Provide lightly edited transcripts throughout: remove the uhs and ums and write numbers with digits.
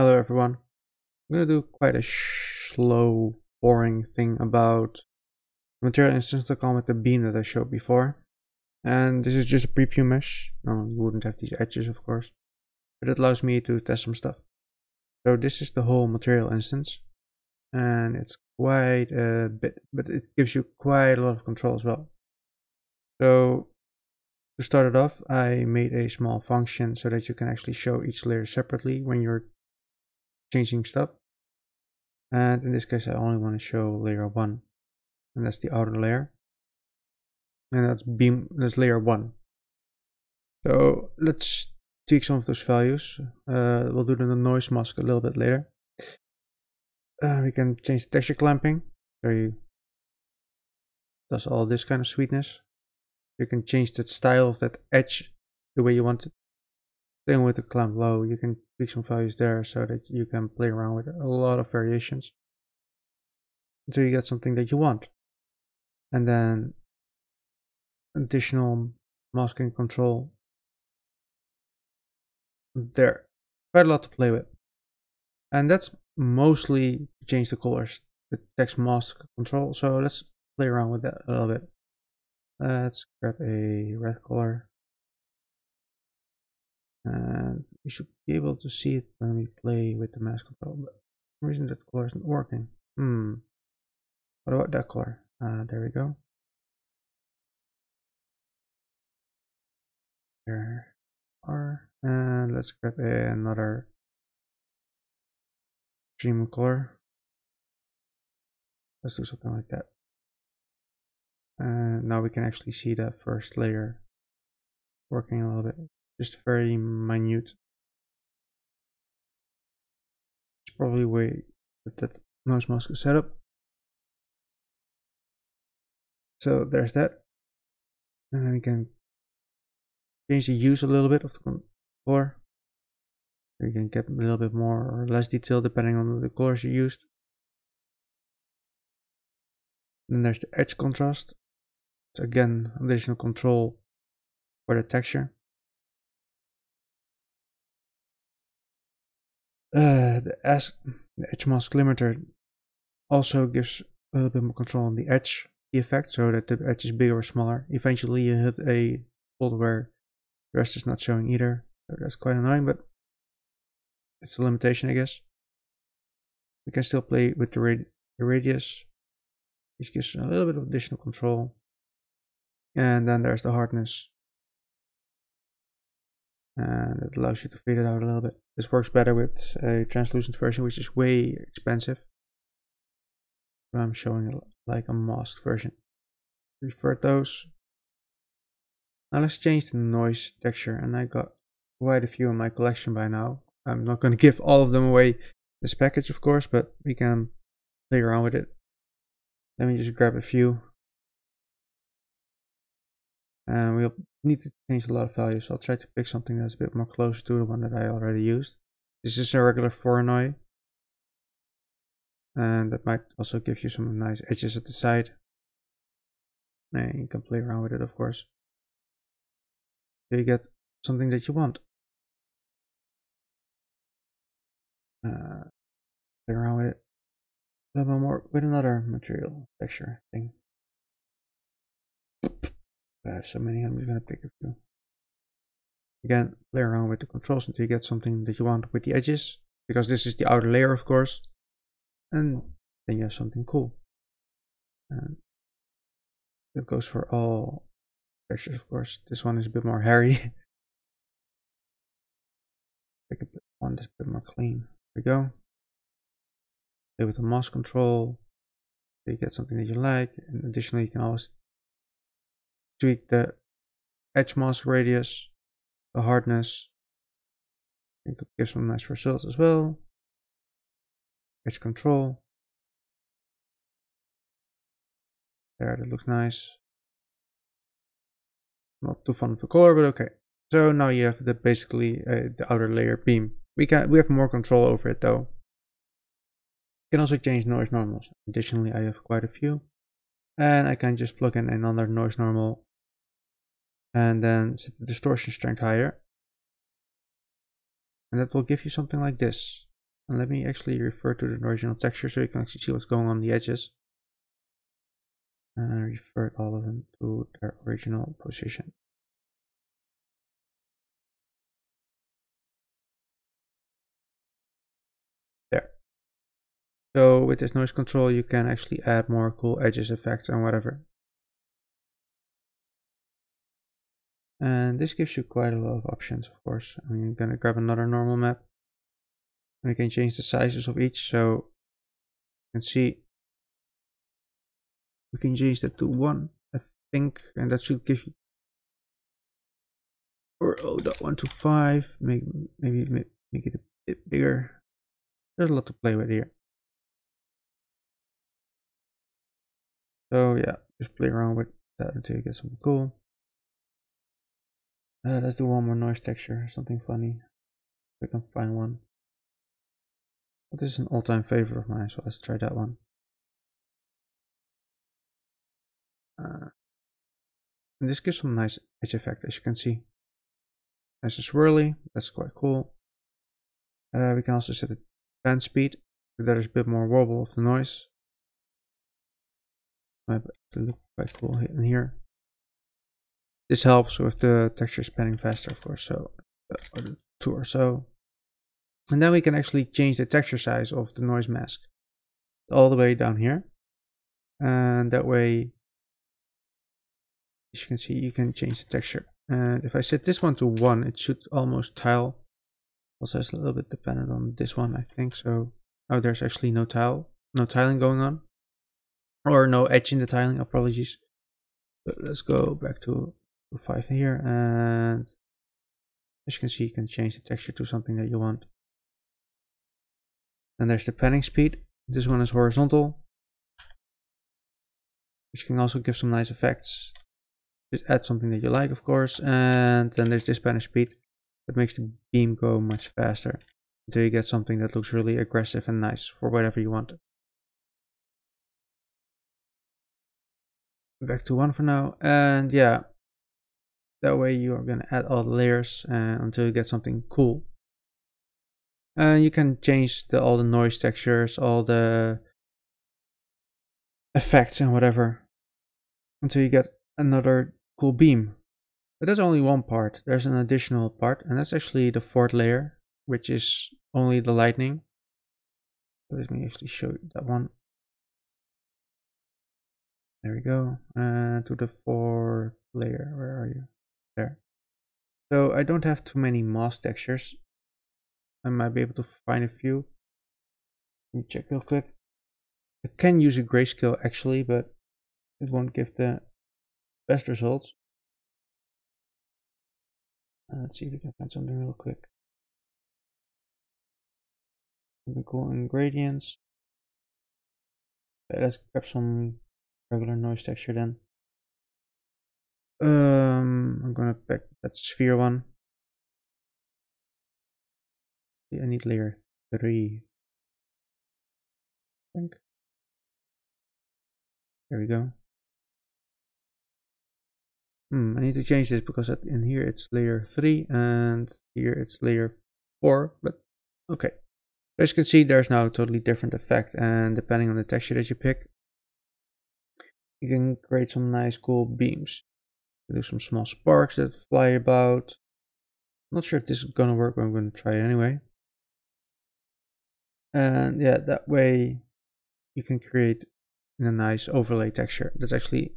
Hello everyone. I'm going to do quite a slow, boring thing about material instance to come with the beam that I showed before. And this is just a preview mesh. No, you wouldn't have these edges, of course. But it allows me to test some stuff. So this is the whole material instance. And it's quite a bit, but it gives you quite a lot of control as well. So to start it off, I made a small function so that you can actually show each layer separately when you're changing stuff. And in this case, I only want to show layer 1, and that's the outer layer, and that's layer 1. So let's tweak some of those values. We'll do the noise mask a little bit later. We can change the texture clamping, so you does all this kind of sweetness. You can change the style of that edge the way you want it. Same with the clamp low, you can tweak some values there so that you can play around with a lot of variations until you get something that you want. And then additional masking control there. Quite a lot to play with. And that's mostly to change the colors, the text mask control. So let's play around with that a little bit. Let's grab a red color. And we should be able to see it when we play with the mask control, but for some reason that color isn't working. What about that color? There we go. There are, and let's grab another stream color. Let's do something like that. And now we can actually see the first layer working a little bit. Just very minute. It's probably way that noise mask is set up. So there's that. And then we can change the use a little bit of the color. You can get a little bit more or less detail depending on the colors you used. Then there's the edge contrast. It's again additional control for the texture. The edge mask limiter also gives a little bit more control on the edge effect, so that the edge is bigger or smaller. Eventually you hit a spot where the rest is not showing either. So that's quite annoying, but it's a limitation, I guess. We can still play with the radius, which gives a little bit of additional control. And then there's the hardness. And it allows you to fade it out a little bit. This works better with a translucent version, which is way expensive. But I'm showing it like a masked version. Revert those. Now let's change the noise texture, and I got quite a few in my collection by now. I'm not going to give all of them away this package, of course, but we can play around with it. Let me just grab a few. And we'll need to change a lot of values, so I'll try to pick something that's a bit more close to the one that I already used. This is a regular Voronoi, and that might also give you some nice edges at the side. And you can play around with it, of course, so you get something that you want. Play around with it a little bit more with another material texture thing. I have so many, I'm just going to pick a few. Again, play around with the controls until you get something that you want with the edges, because this is the outer layer, of course, and then you have something cool. And that goes for all textures, of course. This one is a bit more hairy. Pick one that's a bit more clean. There we go. Play with the mask control, so you get something that you like, and additionally you can always tweak the edge mask radius, the hardness. You could give some nice results as well. Edge control. There, that looks nice. Not too fond of the color, but okay. So now you have basically the outer layer beam. We have more control over it though. You can also change noise normals. Additionally, I have quite a few, and I can just plug in another noise normal and then set the distortion strength higher, and that will give you something like this. And let me actually refer to the original texture so you can actually see what's going on the edges. And refer all of them to their original position. There. So with this noise control, you can actually add more cool edges, effects, and whatever. And this gives you quite a lot of options, of course. I'm gonna grab another normal map. And we can change the sizes of each, so you can see we can change that to 1, I think, and that should give you, or oh, that 1 to 5, maybe make it a bit bigger. There's a lot to play with here. So yeah, just play around with that until you get something cool. Let's do one more noise texture, something funny. If I can find one. But this is an all-time favorite of mine, so let's try that one. And this gives some nice edge effect, as you can see. Nice and swirly, that's quite cool. We can also set the fan speed, so there's a bit more wobble of the noise. Might look quite cool in here. This helps with the texture spanning faster, of course, so 2 or so. And then we can actually change the texture size of the noise mask all the way down here. And that way, as you can see, you can change the texture. And if I set this one to 1, it should almost tile. Also, it's a little bit dependent on this one, I think. So, oh, there's actually no tiling going on, or no edge in the tiling. Apologies. But let's go back to 5 here, and as you can see, you can change the texture to something that you want. Then there's the panning speed. This one is horizontal, which can also give some nice effects. Just add something that you like, of course. And then there's this panning speed that makes the beam go much faster until you get something that looks really aggressive and nice for whatever you want. Back to 1 for now, and yeah, that way you are going to add all the layers until you get something cool. And you can change all the noise textures, all the effects and whatever until you get another cool beam. But that's only one part. There's an additional part, and that's actually the 4th layer, which is only the lightning. Let me actually show you that one. There we go. And to the 4th layer. Where are you? There. So I don't have too many mask textures. I might be able to find a few. Let me check real quick. I can use a grayscale actually, but it won't give the best results. Let's see if we can find something real quick. Something cool in gradients. Okay, let's grab some regular noise texture then. I'm gonna pick that sphere one. I need layer 3. I think. There we go. I need to change this because in here it's layer 3 and here it's layer 4, but okay. As you can see, there's now a totally different effect, and depending on the texture that you pick, you can create some nice cool beams. Do some small sparks that fly about. I'm not sure if this is gonna work, but I'm gonna try it anyway. And yeah, that way you can create a nice overlay texture that's actually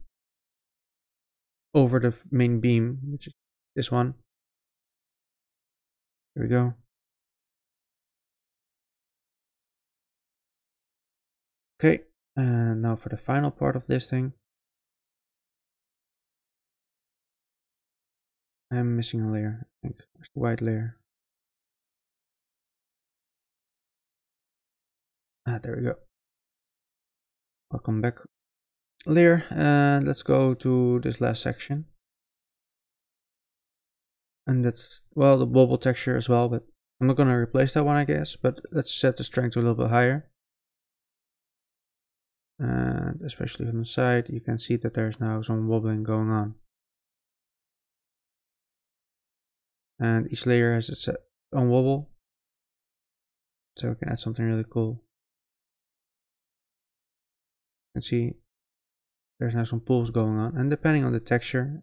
over the main beam, which is this one. There we go. Okay, and now for the final part of this thing. I'm missing a layer, I think. Where's the white layer? Ah, there we go. Welcome back layer, and let's go to this last section. And that's, well, the bubble texture as well, but I'm not gonna replace that one, I guess, but let's set the strength to a little bit higher. And especially from the side, you can see that there's now some wobbling going on. And each layer has its own wobble. so we can add something really cool. You can see there's now some pools going on, and depending on the texture,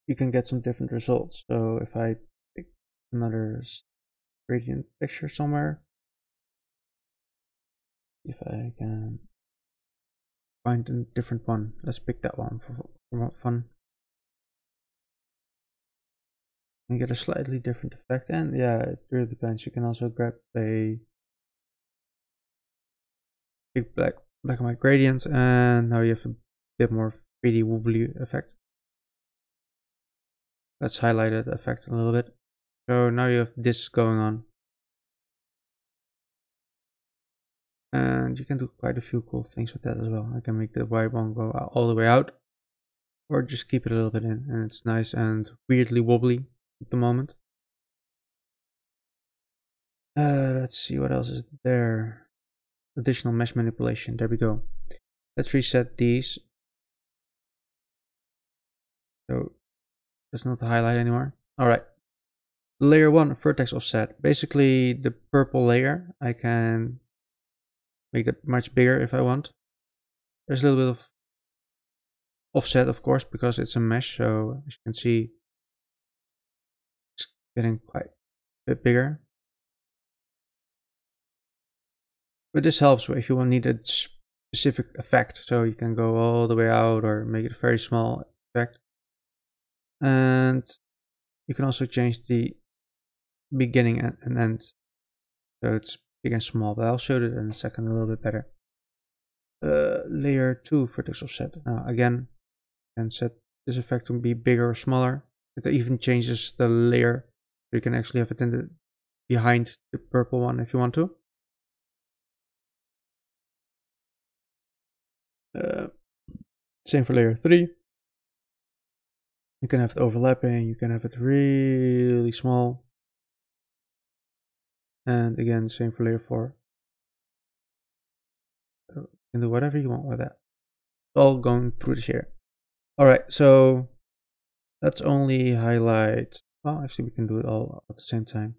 you can get some different results. So if I pick another gradient texture somewhere, if I can find a different one, let's pick that one for fun. And get a slightly different effect, and yeah, it really depends. You can also grab a big black and white gradient, and now you have a bit more 3D wobbly effect. Let's highlight that effect a little bit. So now you have this going on, and you can do quite a few cool things with that as well. I can make the white one go all the way out, or just keep it a little bit in, and it's nice and weirdly wobbly at the moment. Let's see what else is there. Additional mesh manipulation. There we go. Let's reset these. So that's not the highlight anymore. All right. Layer 1 vertex offset. Basically, the purple layer, I can make that much bigger if I want. There's a little bit of offset, of course, because it's a mesh. So as you can see, it's getting quite a bit bigger. But this helps if you need a specific effect. So you can go all the way out or make it a very small effect. And you can also change the beginning and end. So it's big and small, but I'll show it in a second a little bit better. Layer 2 vertex offset. Now again, you can set this effect to be bigger or smaller. It even changes the layer. So you can actually have it in the behind the purple one if you want to. Same for layer 3. You can have it overlapping, you can have it really small. And again, same for layer 4. So you can do whatever you want with that. It's all going through the shader. Alright, so let's only highlight, well actually we can do it all at the same time.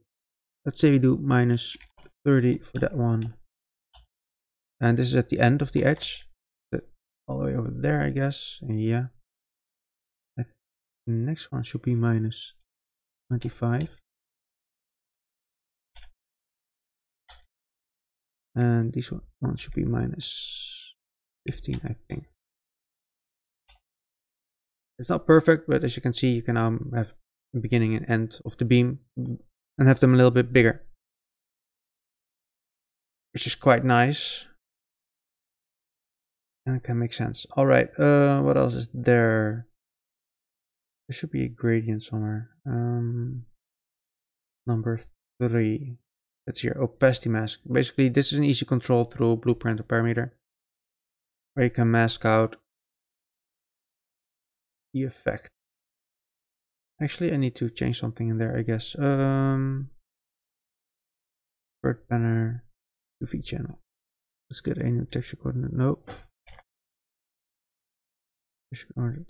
Let's say we do -30 for that one. And this is at the end of the edge. All the way over there, I guess. And yeah. The next one should be -25. And this one should be -15, I think. It's not perfect, but as you can see, you can now have the beginning and end of the beam and have them a little bit bigger, which is quite nice. And it can make sense. Alright, what else is there? There should be a gradient somewhere. Number 3. That's here, opacity mask. Basically, this is an easy control through blueprint or parameter, where you can mask out the effect. Actually, I need to change something in there, I guess. Bird banner, UV channel. Let's get a new texture coordinate. No.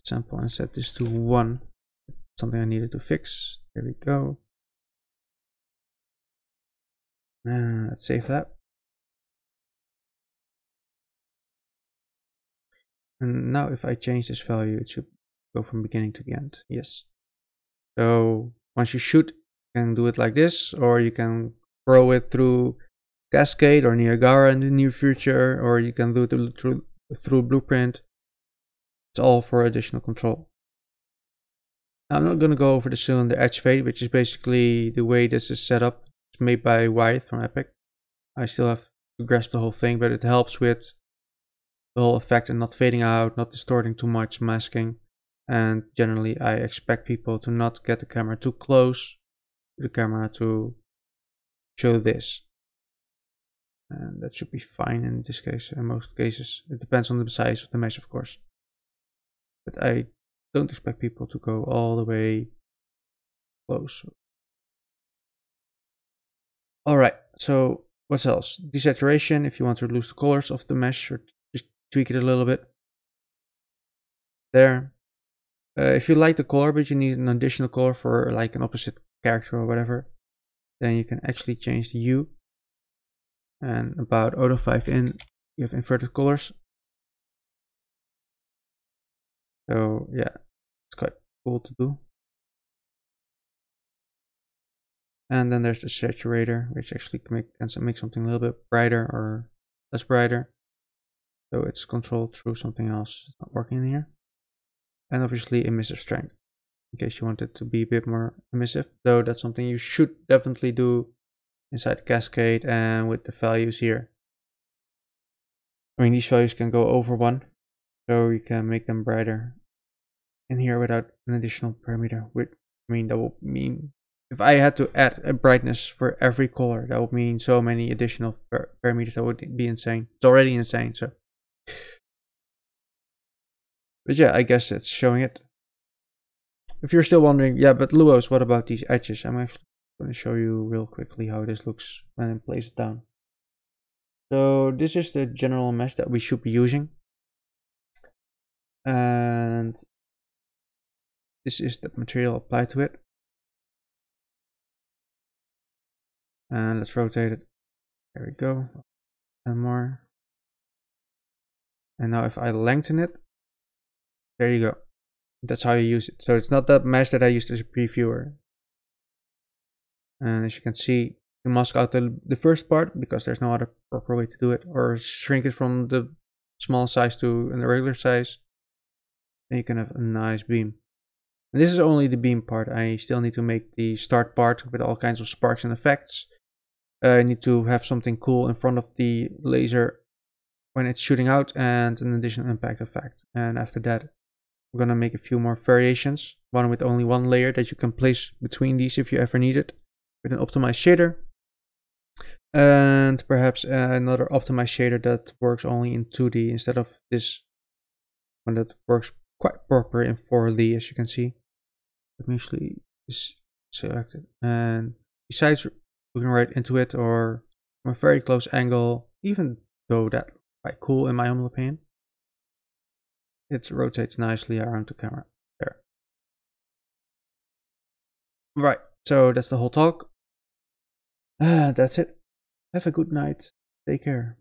Sample and set this to 1. Something I needed to fix. There we go. Let's save that. And now if I change this value, it should go from beginning to the end. Yes. So once you shoot, you can do it like this, or you can grow it through Cascade or Niagara in the near future, or you can do it through Blueprint. It's all for additional control. Now, I'm not going to go over the cylinder edge fade, which is basically the way this is set up. It's made by Ue4 from Epic. I still have to grasp the whole thing, but it helps with the whole effect and not fading out, not distorting too much, masking. And generally, I expect people to not get the camera too close to the camera to show this. And that should be fine in this case, in most cases. It depends on the size of the mesh, of course. But I don't expect people to go all the way close. Alright, so what else? Desaturation, if you want to lose the colors of the mesh or just tweak it a little bit. There. If you like the color but you need an additional color for like an opposite character or whatever, then you can actually change the hue. And about out of 5 in, you have inverted colors. So yeah, it's quite cool to do. And then there's the Saturator, which actually can make something a little bit brighter or less brighter. So it's controlled through something else. It's not working in here. And obviously emissive strength, in case you want it to be a bit more emissive. Though that's something you should definitely do inside Cascade and with the values here. I mean, these values can go over 1, so you can make them brighter in here without an additional parameter. Which, I mean, that would mean if I had to add a brightness for every color, that would mean so many additional parameters. That would be insane. It's already insane, so. But yeah, I guess it's showing it. If you're still wondering, yeah, but Luos, what about these edges? I'm actually going to show you real quickly how this looks when I place it down. So this is the general mesh that we should be using. And this is the material applied to it. And let's rotate it. There we go. And more. And now if I lengthen it, there you go. That's how you use it. So it's not that mesh that I used as a previewer. And as you can see, you mask out the first part because there's no other proper way to do it, or shrink it from the small size to the regular size. Then you can have a nice beam. And this is only the beam part. I still need to make the start part with all kinds of sparks and effects. I need to have something cool in front of the laser when it's shooting out and an additional impact effect. And after that, we're gonna make a few more variations. One with only one layer that you can place between these if you ever need it, with an optimized shader. And perhaps another optimized shader that works only in 2D instead of this one that works quite proper in 4D, as you can see. Let me actually select it. And besides looking right into it or from a very close angle, even though that's quite cool in my humble opinion, it rotates nicely around the camera. There. Right, so that's the whole talk. That's it. Have a good night. Take care.